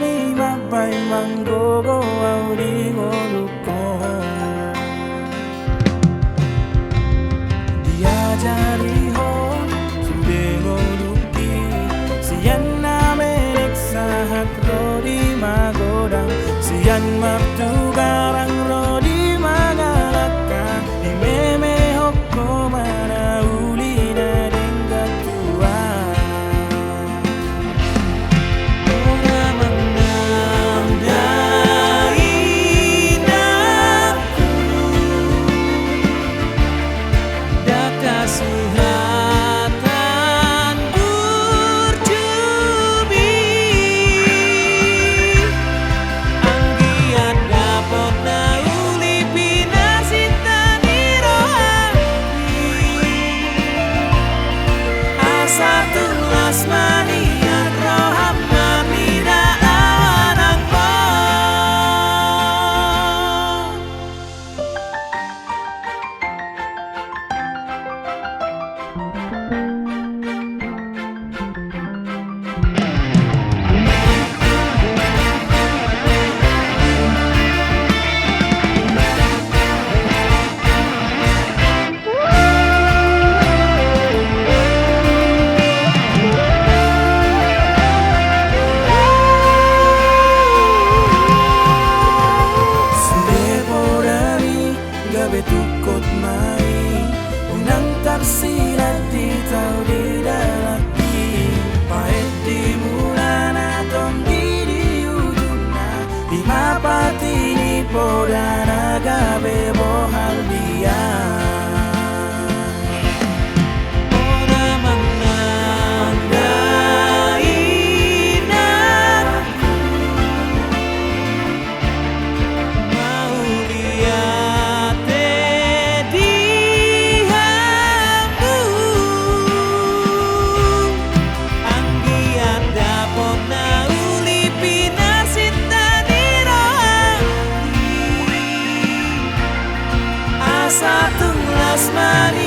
ni mabay manggogo auri ngoluko diajari ho sude ngoluki siyan na menek sahat rodi magodang siyan martugarang rodi magalaka di meme hokko mana uli na dengga tua ora menandai naku daka suhatan burjubi anggiat dapot na uli pinasitani rohani asa tulas manian rohamna mira awanang mo betukot mai unang tersirat di tau di dalaki pahit di mula na tom di ujungna di mapati ni podana gabe bohal dia ora menandai naku mau lihat satu las mani